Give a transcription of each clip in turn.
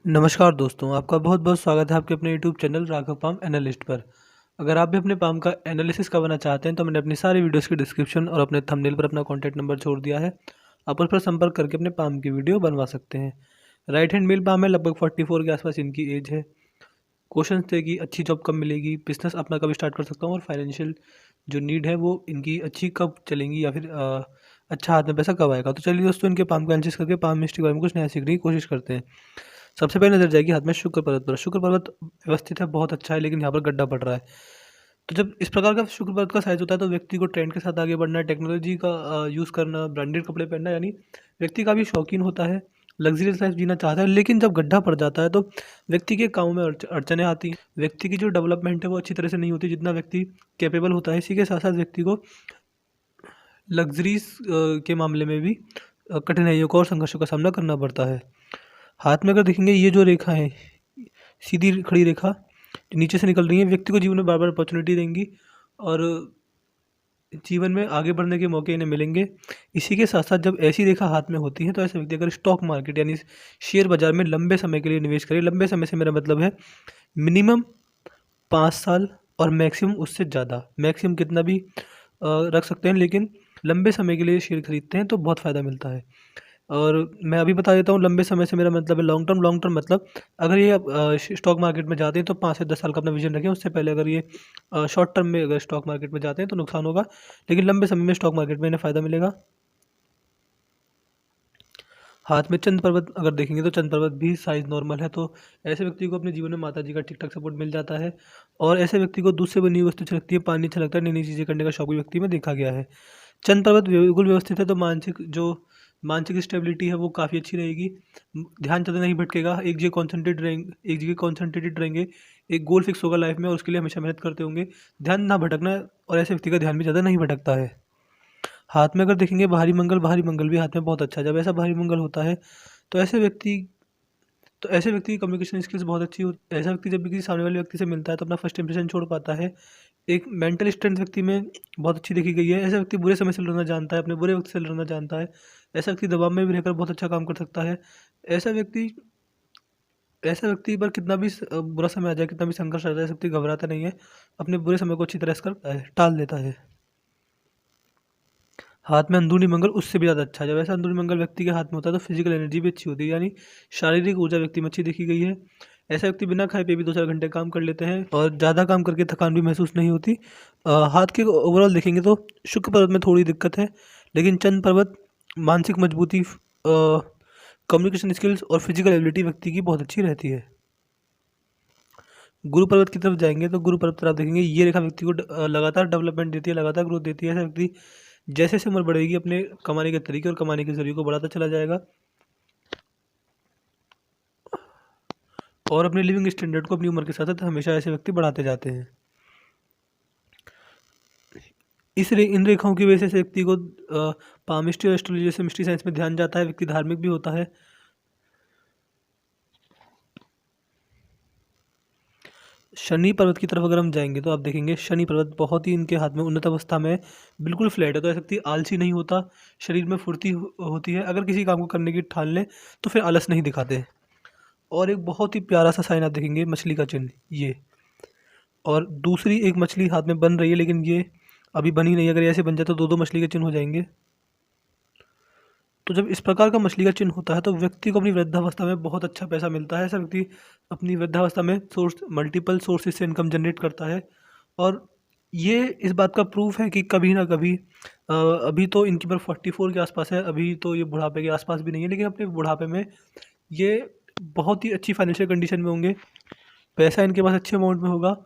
नमस्कार दोस्तों, आपका बहुत-बहुत स्वागत है आपके अपने YouTube channel Raghav palm analyst पर। अगर आप भी अपने पाम का एनालिसिस करवाना चाहते हैं तो मैंने अपनी सारी वीडियोज़ की डिस्क्रिप्शन और अपने थंबनेल पर अपना कॉन्टैक्ट नंबर छोड़ दिया है। आप उस पर संपर्क करके अपने पाम की वीडियो बनवा सकते हैं। राइट हैंड मेल पाम है, लगभग 44 के आसपास इनकी एज है। क्वेश्चन थे कि अच्छी जॉब कब मिलेगी, बिज़नेस अपना कब स्टार्ट कर सकता हूँ और फाइनेंशियल जो नीड है वो इनकी अच्छी कब चलेंगी या फिर अच्छा हाथ में पैसा कब आएगा। तो चलिए दोस्तों, इनके पाम का एनालिसिस करके पाम मिस्ट्री के बारे में कुछ नया सीखने की कोशिश करते हैं। सबसे पहले नज़र जाएगी हाथ में शुक्र पर्वत पर। शुक्र पर्वत व्यवस्थित है, बहुत अच्छा है, लेकिन यहाँ पर गड्ढा पड़ रहा है। तो जब इस प्रकार का शुक्र पर्वत का साइज़ होता है तो व्यक्ति को ट्रेंड के साथ आगे बढ़ना है, टेक्नोलॉजी का यूज़ करना, ब्रांडेड कपड़े पहनना, यानी व्यक्ति काफ़ी शौकीन होता है, लग्ज़रियस लाइफ़ जीना चाहता है। लेकिन जब गड्ढा पड़ जाता है तो व्यक्ति के कामों में अड़चनें आती हैं। व्यक्ति की जो डेवलपमेंट है वो अच्छी तरह से नहीं होती जितना व्यक्ति कैपेबल होता है। इसी के साथ-साथ व्यक्ति को लग्ज़रीज़ के मामले में भी कठिनाइयों का और संघर्षों का सामना करना पड़ता है। हाथ में अगर देखेंगे, ये जो रेखा है, सीधी खड़ी रेखा जो नीचे से निकल रही है, व्यक्ति को जीवन में बार-बार अपॉर्चुनिटी देंगी और जीवन में आगे बढ़ने के मौके इन्हें मिलेंगे। इसी के साथ-साथ जब ऐसी रेखा हाथ में होती है तो ऐसे व्यक्ति अगर स्टॉक मार्केट यानी शेयर बाज़ार में लंबे समय के लिए निवेश करे, लंबे समय से मेरा मतलब है मिनिमम 5 साल और मैक्सिमम उससे ज़्यादा, मैक्सिमम कितना भी रख सकते हैं, लेकिन लंबे समय के लिए शेयर खरीदते हैं तो बहुत फ़ायदा मिलता है। और मैं अभी बता देता हूँ, लंबे समय से मेरा मतलब है लॉन्ग टर्म मतलब अगर ये आप स्टॉक मार्केट में जाते हैं तो 5 से 10 साल का अपना विज़न रखें। उससे पहले अगर ये शॉर्ट टर्म में अगर स्टॉक मार्केट में जाते हैं तो नुकसान होगा, लेकिन लंबे समय में स्टॉक मार्केट में इन्हें फ़ायदा मिलेगा। हाथ में चंद्र पर्वत अगर देखेंगे तो चंद्र पर्वत भी साइज़ नॉर्मल है, तो ऐसे व्यक्ति को अपने जीवन में माता जी का ठीक-ठाक सपोर्ट मिल जाता है और ऐसे व्यक्ति को दूध से बनी हुई वस्तु अच्छी लगती है, पानी अच्छा लगता है, नई-नई चीज़ें करने का शौक भी व्यक्ति में देखा गया है। चंद्र पर्वत बिल्कुल व्यवस्थित है तो मानसिक स्टेबिलिटी है वो काफ़ी अच्छी रहेगी। ध्यान ज़्यादा नहीं भटकेगा, एक जगह कॉन्सन्ट्रेटेड रहेंगे, एक गोल फिक्स होगा लाइफ़ में और उसके लिए हमेशा मेहनत करते होंगे। ध्यान ना भटकना है और ऐसे व्यक्ति का ध्यान भी ज़्यादा नहीं भटकता है। हाथ में अगर देखेंगे भारी मंगल भी हाथ में बहुत अच्छा है। जब ऐसा भारी मंगल होता है तो ऐसे व्यक्ति की कम्युनिकेशन स्किल्स बहुत अच्छी होती है। ऐसा व्यक्ति जब भी किसी सामने वाले व्यक्ति से मिलता है तो अपना फर्स्ट इंप्रेशन छोड़ पाता है। एक मेंटल स्ट्रेंथ व्यक्ति में बहुत अच्छी देखी गई है। ऐसा व्यक्ति बुरे समय से लड़ना जानता है, अपने बुरे वक़्त से लड़ना जानता है। ऐसा व्यक्ति दबाव में भी रहकर बहुत अच्छा काम कर सकता है। ऐसा व्यक्ति ऐसा व्यक्ति पर कितना भी बुरा समय आ जाए, कितना भी संघर्ष आ जाए, ऐसा व्यक्ति घबराता नहीं है। अपने बुरे समय को अच्छी तरह से करता है, टाल देता है। हाथ में अंदरूनी मंगल उससे भी ज़्यादा अच्छा है। जब ऐसा अंदरूनी मंगल व्यक्ति के हाथ में होता है तो फिजिकल एनर्जी भी अच्छी होती है, यानी शारीरिक ऊर्जा व्यक्ति में अच्छी देखी गई है। ऐसा व्यक्ति बिना खाए पिए भी 2-4 घंटे काम कर लेते हैं और ज़्यादा काम करके थकान भी महसूस नहीं होती। हाथ के ओवरऑल देखेंगे तो शुक्र पर्वत में थोड़ी दिक्कत है, लेकिन चंद्र पर्वत मानसिक मजबूती, कम्युनिकेशन स्किल्स और फिजिकल एबिलिटी व्यक्ति की बहुत अच्छी रहती है। गुरु पर्वत की तरफ जाएँगे तो गुरु पर्वत पर आप देखेंगे ये रेखा व्यक्ति को लगातार डेवलपमेंट देती है, लगातार ग्रोथ देती है। ऐसा व्यक्ति जैसे-जैसे उम्र बढ़ेगी अपने कमाने के तरीके और कमाने के ज़रिए को बढ़ाता चला जाएगा और अपने लिविंग स्टैंडर्ड को अपनी उम्र के साथ-साथ हमेशा ऐसे व्यक्ति बढ़ाते जाते हैं। इन रेखाओं की वजह से व्यक्ति को पामिस्ट्री और एस्ट्रोलॉजी जैसे मिस्ट्री साइंस में ध्यान जाता है, व्यक्ति धार्मिक भी होता है। शनि पर्वत की तरफ अगर हम जाएँगे तो आप देखेंगे शनि पर्वत बहुत ही इनके हाथ में उन्नत अवस्था में है, बिल्कुल फ्लैट है, तो ऐसा व्यक्ति आलसी नहीं होता, शरीर में फुर्ती होती है। अगर किसी काम को करने की ठान लें तो फिर आलस नहीं दिखाते। और एक बहुत ही प्यारा-सा साइन आप देखेंगे, मछली का चिन्ह ये, और दूसरी एक मछली हाथ में बन रही है, लेकिन ये अभी बनी नहीं है। अगर ये ऐसे बन जाए तो 2-2 मछली के चिन्ह हो जाएँगे। तो जब इस प्रकार का मछली का चिन्ह होता है तो व्यक्ति को अपनी वृद्धावस्था में बहुत अच्छा पैसा मिलता है। ऐसा व्यक्ति अपनी वृद्धावस्था में मल्टीपल सोर्सेज़ से इनकम जनरेट करता है और ये इस बात का प्रूफ़ है कि कभी ना कभी अभी तो इनकी उम्र 44 के आसपास है, अभी तो ये बुढ़ापे के आसपास भी नहीं है, लेकिन अपने बुढ़ापे में ये बहुत ही अच्छी फाइनेंशियल कंडीशन में होंगे, पैसा इनके पास अच्छे अमाउंट में होगा।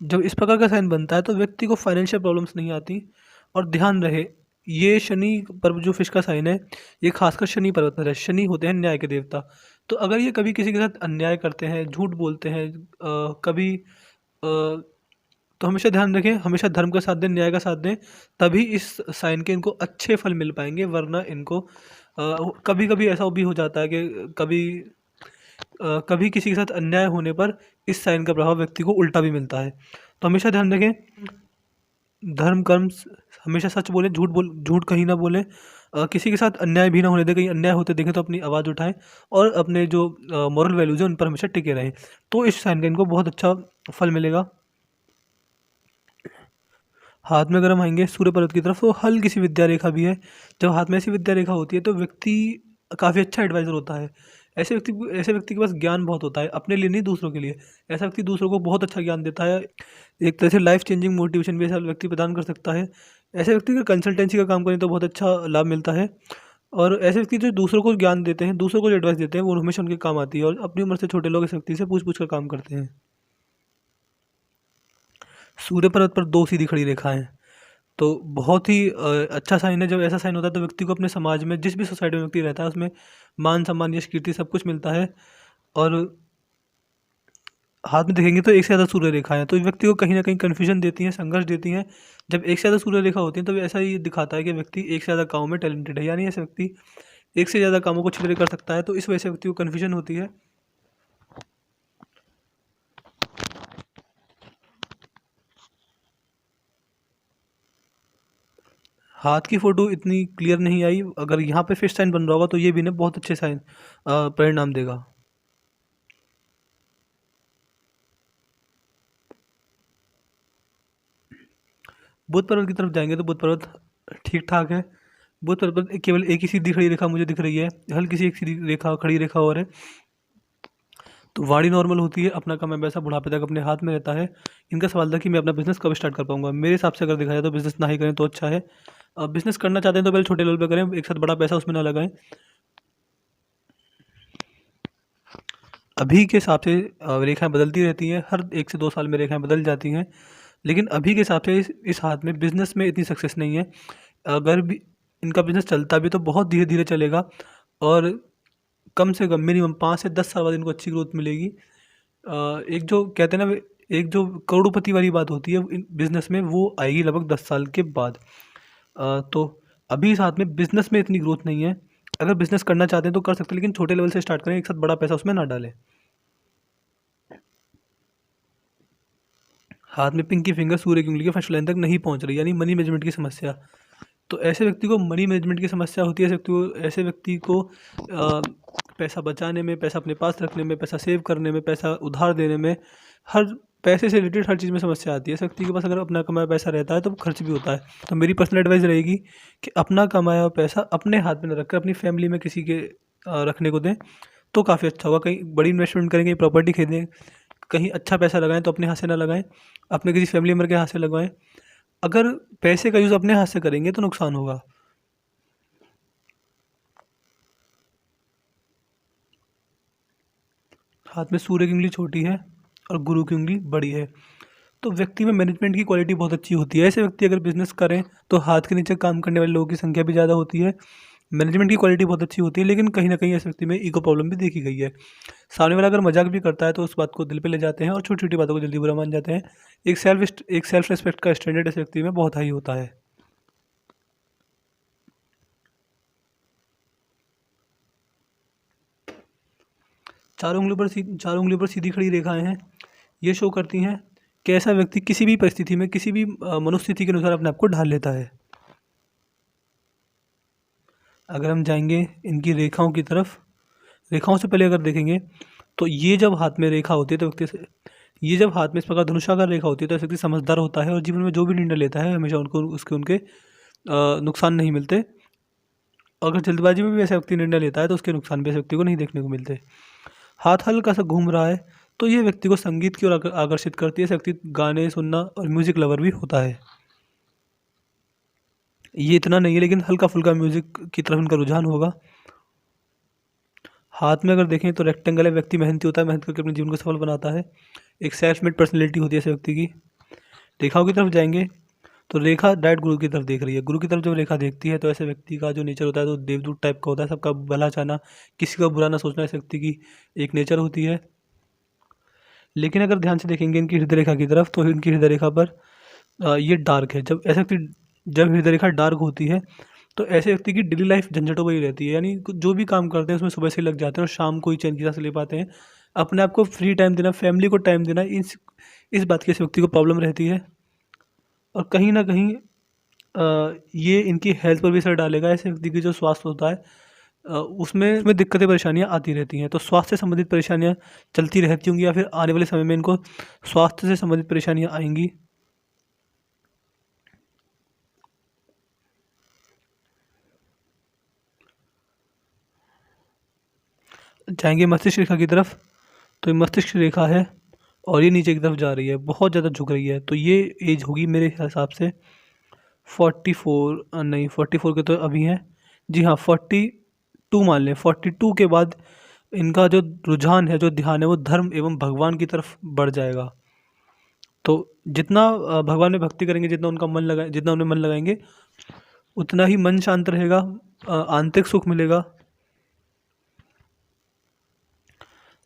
जब इस प्रकार का साइन बनता है तो व्यक्ति को फाइनेंशियल प्रॉब्लम्स नहीं आती। और ध्यान रहे, ये शनि पर्व जो फिश का साइन है, ये खासकर शनि पर्वत पर है। शनि होते हैं न्याय के देवता। तो अगर ये कभी किसी के साथ अन्याय करते हैं, झूठ बोलते हैं, कभी तो हमेशा ध्यान रखें, हमेशा धर्म का साथ दें, न्याय का साथ दें, तभी इस साइन के इनको अच्छे फल मिल पाएँगे, वरना इनको कभी-कभी ऐसा भी हो जाता है कि कभी किसी के साथ अन्याय होने पर इस साइन का प्रभाव व्यक्ति को उल्टा भी मिलता है। तो हमेशा ध्यान रखें, धर्म कर्म हमेशा सच बोलें, झूठ कहीं ना बोलें। किसी के साथ अन्याय भी ना होने दें, कहीं अन्याय होते देखें तो अपनी आवाज़ उठाएँ और अपने जो मॉरल वैल्यूज़ हैं उन पर हमेशा टिके रहें। तो इस साइन का इनको बहुत अच्छा फल मिलेगा। हाथ में अगर हम आएँगे सूर्य पर्वत की तरफ, तो हल्की सी विद्या रेखा भी है। जब हाथ में ऐसी विद्या रेखा होती है तो व्यक्ति काफ़ी अच्छा एडवाइज़र होता है। ऐसे व्यक्ति के पास ज्ञान बहुत होता है, अपने लिए नहीं दूसरों के लिए। ऐसा व्यक्ति दूसरों को बहुत अच्छा ज्ञान देता है। एक तरह से लाइफ़ चेंजिंग मोटिवेशन भी ऐसा व्यक्ति प्रदान कर सकता है। ऐसे व्यक्ति अगर कंसल्टेंसी का काम करें तो बहुत अच्छा लाभ मिलता है। और ऐसे व्यक्ति जो दूसरों को ज्ञान देते हैं, दूसरों को जो एडवाइस देते हैं, वो हमेशा उनके काम आती है और अपनी उम्र से छोटे लोग इस व्यक्ति से पूछ-पूछ कर काम करते हैं। सूर्य पर्वत पर 2 सीधी खड़ी रेखाएँ, तो बहुत ही अच्छा साइन है। जब ऐसा साइन होता है तो व्यक्ति को अपने समाज में, जिस भी सोसाइटी में व्यक्ति रहता है, उसमें मान-सम्मान, यश, कीर्ति सब कुछ मिलता है। और हाथ में देखेंगे तो एक से ज़्यादा सूर्य रेखाएँ हैं, तो व्यक्ति को कहीं न कहीं कन्फ्यूजन देती हैं, संघर्ष देती हैं। जब एक से ज़्यादा सूर्य रेखा होती है तो ऐसा ही दिखाता है कि व्यक्ति एक से ज़्यादा कामों में टैलेंटेड है, यानी ऐसे व्यक्ति एक से ज़्यादा कामों को अच्छी तरह कर सकता है, तो इस वजह से व्यक्ति को कन्फ्यूजन होती है। हाथ की फ़ोटो इतनी क्लियर नहीं आई, अगर यहाँ पे फिश साइन बन रहा होगा तो ये भी ना बहुत अच्छे साइन परिणाम देगा। बुध पर्वत की तरफ जाएँगे तो बुध पर्वत ठीक-ठाक है। बुध पर्वत पर केवल एक ही सीधी खड़ी रेखा मुझे दिख रही है, हल्की सी एक सीधी रेखा, खड़ी रेखा और है। तो वाणी नॉर्मल होती है, अपना काम पैसा बुढ़ापे तक अपने हाथ में रहता है। इनका सवाल था कि मैं अपना बिज़नेस कब स्टार्ट कर पाऊँगा? मेरे हिसाब से अगर देखा जाए तो बिज़नेस ना ही करें तो अच्छा है। बिज़नेस करना चाहते हैं तो पहले छोटे लेवल पे करें, एक साथ बड़ा पैसा उसमें ना लगाएँ। अभी के हिसाब से रेखाएँ बदलती रहती हैं, हर 1 से 2 साल में रेखाएँ बदल जाती हैं। लेकिन अभी के हिसाब से इस हाथ में बिज़नेस में इतनी सक्सेस नहीं है। अगर भी इनका बिज़नेस चलता भी तो बहुत धीरे-धीरे चलेगा और कम से कम मिनिमम 5 से 10 साल बाद इनको अच्छी ग्रोथ मिलेगी। एक जो कहते हैं ना, एक जो करोड़पति वाली बात होती है इन बिज़नेस में, वो आएगी लगभग 10 साल के बाद। तो अभी इस हाथ में बिज़नेस में इतनी ग्रोथ नहीं है। अगर बिज़नेस करना चाहते हैं तो कर सकते हैं, लेकिन छोटे लेवल से स्टार्ट करें, एक साथ बड़ा पैसा उसमें ना डालें। हाथ में पिंकी फिंगर सूर्य की उंगली के फर्स्ट लाइन तक नहीं पहुंच रही, यानी मनी मैनेजमेंट की समस्या। तो ऐसे व्यक्ति को मनी मैनेजमेंट की समस्या होती है। ऐसे व्यक्ति को पैसा बचाने में, पैसा अपने पास रखने में, पैसा सेव करने में, पैसा उधार देने में, हर पैसे से रिलेटेड हर चीज़ में समस्या आती है। ऐसे व्यक्ति के पास अगर अपना कमाया पैसा रहता है तो खर्च भी होता है। तो मेरी पर्सनल एडवाइस रहेगी कि अपना कमाया हुआ पैसा अपने हाथ में न रखकर अपनी फैमिली में किसी के रखने को दें, तो काफ़ी अच्छा होगा। कहीं बड़ी इन्वेस्टमेंट करें, कहीं प्रॉपर्टी खरीदें, कहीं अच्छा पैसा लगाएँ तो अपने हाथ से ना लगाएँ, अपने किसी फैमिली मेंबर के हाथ से लगवाएँ। अगर पैसे का यूज़ अपने हाथ से करेंगे तो नुकसान होगा। हाथ में सूर्य की उंगली छोटी है और गुरु की उंगली बड़ी है, तो व्यक्ति में मैनेजमेंट की क्वालिटी बहुत अच्छी होती है। ऐसे व्यक्ति अगर बिजनेस करें तो हाथ के नीचे काम करने वाले लोगों की संख्या भी ज़्यादा होती है, मैनेजमेंट की क्वालिटी बहुत अच्छी होती है। लेकिन कहीं ना कहीं ऐसे व्यक्ति में ईगो प्रॉब्लम भी देखी गई है। सामने वाला अगर मजाक भी करता है तो उस बात को दिल पे ले जाते हैं और छोटी छोटी बातों को जल्दी बुरा मान जाते हैं। एक सेल्फ रिस्पेक्ट का स्टैंडर्ड ऐसे व्यक्ति में बहुत हाई होता है। चारों उंगलियों पर सीधी खड़ी रेखाएं हैं। ये शो करती हैं कि ऐसा व्यक्ति किसी भी परिस्थिति में, किसी भी मनोस्थिति के अनुसार अपने आप को ढाल लेता है। अगर हम जाएंगे इनकी रेखाओं की तरफ, रेखाओं से पहले अगर देखेंगे तो ये जब हाथ में रेखा होती है तो व्यक्ति से, ये जब हाथ में इस प्रकार धनुषाकार रेखा होती है तो ऐसा व्यक्ति समझदार होता है और जीवन में जो भी निर्णय लेता है हमेशा उनके नुकसान नहीं मिलते। अगर जल्दबाजी में भी ऐसा व्यक्ति निर्णय लेता है तो उसके नुकसान भी ऐसे व्यक्ति को नहीं देखने को मिलते। हाथ हल्का सा घूम रहा है तो ये व्यक्ति को संगीत की ओर आकर्षित करती है। ऐसा व्यक्ति गाने सुनना और म्यूजिक लवर भी होता है। ये इतना नहीं है लेकिन हल्का फुल्का म्यूजिक की तरफ इनका रुझान होगा। हाथ में अगर देखें तो रेक्टेंगल है, व्यक्ति मेहनती होता है, मेहनत करके अपने जीवन को सफल बनाता है। एक सेल्फ मेड पर्सनैलिटी होती है ऐसे व्यक्ति की। रेखाओं की तरफ जाएंगे तो रेखा डायरेक्ट गुरु की तरफ देख रही है। गुरु की तरफ जब रेखा देखती है तो ऐसे व्यक्ति का जो नेचर होता है तो देवदूत टाइप का होता है, सबका भला चाहना, किसी का बुरा ना सोचना ऐसे व्यक्ति की एक नेचर होती है। लेकिन अगर ध्यान से देखेंगे इनकी हृदय रेखा की तरफ तो इनकी हृदय रेखा पर ये डार्क है। जब ऐसे व्यक्ति, जब हृदय रेखा डार्क होती है तो ऐसे व्यक्ति की डेली लाइफ झंझटों में ही रहती है, यानी जो भी काम करते हैं उसमें सुबह से लग जाते हैं और शाम को ही चैन की सांस ले पाते हैं। अपने आप को फ्री टाइम देना, फैमिली को टाइम देना, इस बात की इस व्यक्ति को प्रॉब्लम रहती है। और कहीं ना कहीं ये इनकी हेल्थ पर भी असर डालेगा। ऐसे व्यक्ति की जो स्वास्थ्य होता है उसमें दिक्कतें परेशानियाँ आती रहती हैं। तो स्वास्थ्य से संबंधित परेशानियाँ चलती रहती होंगी या फिर आने वाले समय में इनको स्वास्थ्य से संबंधित परेशानियाँ आएँगी। जाएँगे मस्तिष्क रेखा की तरफ, तो ये मस्तिष्क रेखा है और ये नीचे की तरफ जा रही है, बहुत ज़्यादा झुक रही है। तो ये एज होगी मेरे हिसाब से 44 नहीं 44 के तो अभी हैं। जी हाँ, 42 मान लें, 42 के बाद इनका जो रुझान है, जो ध्यान है, वो धर्म एवं भगवान की तरफ बढ़ जाएगा। तो जितना भगवान में भक्ति करेंगे, जितना उनमें मन लगाएँगे, उतना ही मन शांत रहेगा, आंतरिक सुख मिलेगा।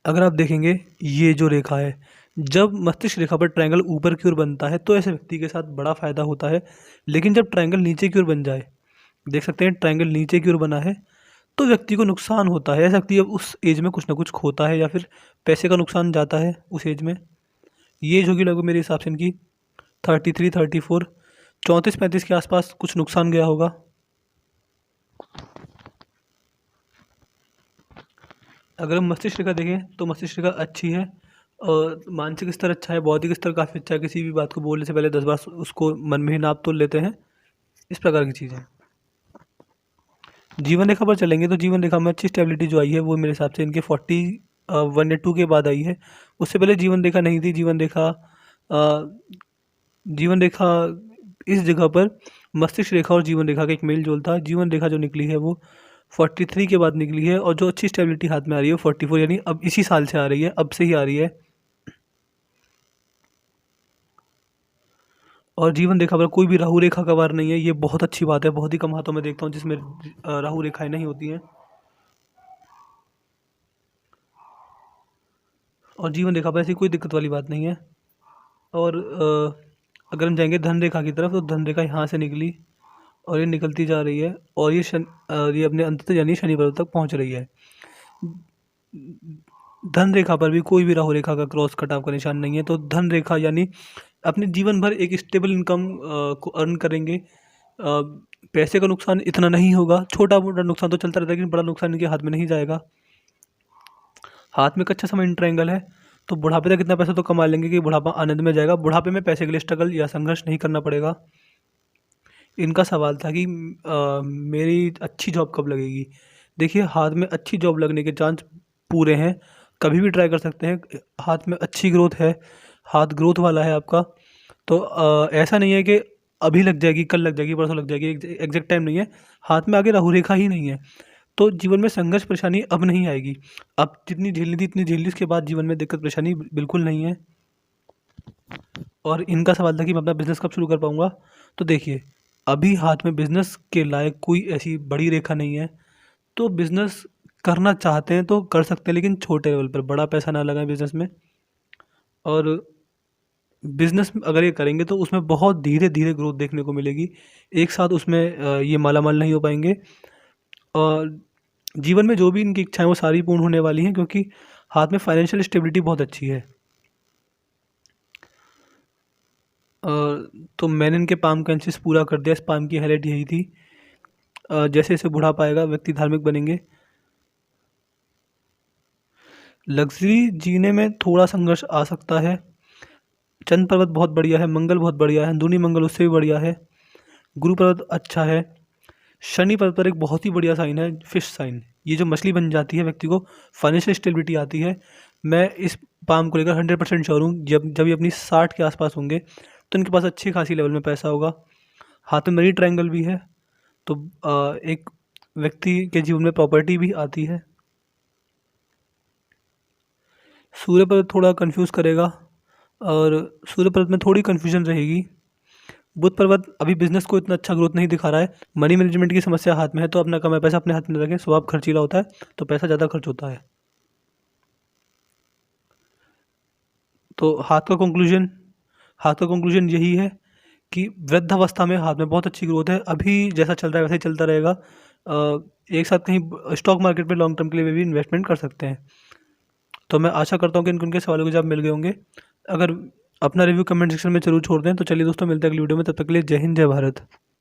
अगर आप देखेंगे ये जो रेखा है, जब मस्तिष्क रेखा पर ट्रायंगल ऊपर की ओर बनता है तो ऐसे व्यक्ति के साथ बड़ा फ़ायदा होता है। लेकिन जब ट्रायंगल नीचे की ओर बन जाए, देख सकते हैं ट्रायंगल नीचे की ओर बना है, तो व्यक्ति को नुकसान होता है। ऐसा व्यक्ति अब उस एज में कुछ ना कुछ खोता है या फिर पैसे का नुकसान जाता है उस एज में। ये एज होगी लगभग मेरे हिसाब से इनकी 33, 34, 34-35 के आसपास कुछ नुकसान गया होगा। अगर हम मस्तिष्क रेखा देखें तो मस्तिष्क रेखा अच्छी है और मानसिक स्तर अच्छा है, बौद्धिक स्तर काफ़ी अच्छा है। किसी भी बात को बोलने से पहले 10 बार उसको मन में ही नाप तोल लेते हैं। इस प्रकार की चीज़ें। जीवन रेखा पर चलेंगे तो जीवन रेखा में अच्छी स्टेबिलिटी जो आई है वो मेरे हिसाब से इनके 1 या 2 के बाद आई है। उससे पहले जीवन रेखा नहीं थी। जीवन रेखा इस जगह पर मस्तिष्क रेखा और जीवन रेखा का एक मेल जोल था। जीवन रेखा जो निकली है वो 43 के बाद निकली है और जो अच्छी स्टेबिलिटी हाथ में आ रही है वो 44 यानी अब इसी साल से आ रही है, अब से ही आ रही है। और जीवन रेखा पर कोई भी राहु रेखा का वार नहीं है, ये बहुत अच्छी बात है। बहुत ही कम हाथों में देखता हूँ जिसमें राहु रेखाएं नहीं होती हैं। और जीवन रेखा पर ऐसी कोई दिक्कत वाली बात नहीं है। और अगर हम जाएंगे धन रेखा की तरफ तो धन रेखा यहाँ से निकली और ये निकलती जा रही है और ये अपने अंत तक यानी शनि पर्वत तक पहुँच रही है। धन रेखा पर भी कोई भी राहु रेखा का क्रॉस कटाव का निशान नहीं है। तो धन रेखा यानी अपने जीवन भर एक स्टेबल इनकम को अर्न करेंगे। पैसे का नुकसान इतना नहीं होगा, छोटा मोटा नुकसान तो चलता रहता है लेकिन बड़ा नुकसान इनके हाथ में नहीं जाएगा। हाथ में एक अच्छा समय ट्रायंगल है तो बुढ़ापे तक इतना पैसा तो कमा लेंगे कि बुढ़ापा आनंद में जाएगा। बुढ़ापे में पैसे के लिए स्ट्रगल या संघर्ष नहीं करना पड़ेगा। इनका सवाल था कि मेरी अच्छी जॉब कब लगेगी। देखिए हाथ में अच्छी जॉब लगने के चांस पूरे हैं, कभी भी ट्राई कर सकते हैं। हाथ में अच्छी ग्रोथ है, हाथ ग्रोथ वाला है आपका। तो ऐसा नहीं है कि अभी लग जाएगी, कल लग जाएगी, परसों लग जाएगी, एग्जैक्ट टाइम नहीं है। हाथ में आगे राहु रेखा ही नहीं है तो जीवन में संघर्ष परेशानी अब नहीं आएगी। अब जितनी झेलनी थी इतनी झेल ली, उसके बाद जीवन में दिक्कत परेशानी बिल्कुल नहीं है। और इनका सवाल था कि मैं अपना बिज़नेस कब शुरू कर पाऊँगा। तो देखिए अभी हाथ में बिज़नेस के लायक कोई ऐसी बड़ी रेखा नहीं है। तो बिज़नेस करना चाहते हैं तो कर सकते हैं लेकिन छोटे लेवल पर, बड़ा पैसा ना लगाएं बिज़नेस में। और बिज़नेस अगर ये करेंगे तो उसमें बहुत धीरे धीरे ग्रोथ देखने को मिलेगी। एक साथ उसमें ये मालामाल नहीं हो पाएंगे। और जीवन में जो भी इनकी इच्छाएं वो सारी पूर्ण होने वाली हैं क्योंकि हाथ में फाइनेंशियल स्टेबिलिटी बहुत अच्छी है। तो मैंने इनके पाम का एनालिसिस पूरा कर दिया। इस पाम की हाईलाइट यही थी। जैसे जैसे बूढ़ा पाएगा व्यक्ति धार्मिक बनेंगे। लग्जरी जीने में थोड़ा संघर्ष आ सकता है। चंद्र पर्वत बहुत बढ़िया है, मंगल बहुत बढ़िया है, अंदरूनी मंगल उससे भी बढ़िया है, गुरु पर्वत अच्छा है। शनि पर्वत पर एक बहुत ही बढ़िया साइन है फिश साइन। ये जो मछली बन जाती है व्यक्ति को फाइनेंशियल स्टेबिलिटी आती है। मैं इस पाम को लेकर 100% श्योर हूँ। जब ये अपनी 60 के आसपास होंगे तो इनके पास अच्छी खासी लेवल में पैसा होगा। हाथ में मनी ट्रायंगल भी है तो एक व्यक्ति के जीवन में प्रॉपर्टी भी आती है। सूर्य पर्वत थोड़ा कंफ्यूज करेगा और सूर्य पर्वत में थोड़ी कन्फ्यूजन रहेगी। बुध पर्वत अभी बिजनेस को इतना अच्छा ग्रोथ नहीं दिखा रहा है। मनी मैनेजमेंट की समस्या हाथ में है तो अपना कमाया पैसा अपने हाथ में रखें। स्वभाव खर्चीला होता है तो पैसा ज़्यादा खर्च होता है। तो हाथ का कंक्लूजन यही है कि वृद्धावस्था में हाथ में बहुत अच्छी ग्रोथ है। अभी जैसा चल रहा है वैसे ही चलता रहेगा। एक साथ कहीं स्टॉक मार्केट में लॉन्ग टर्म के लिए भी इन्वेस्टमेंट कर सकते हैं। तो मैं आशा करता हूँ कि उनके सवालों के जवाब मिल गए होंगे। अगर अपना रिव्यू कमेंट सेक्शन में जरूर छोड़ दें। तो चलिए दोस्तों मिलते हैं अगली वीडियो में, तब तक के लिए जय हिंद जय भारत।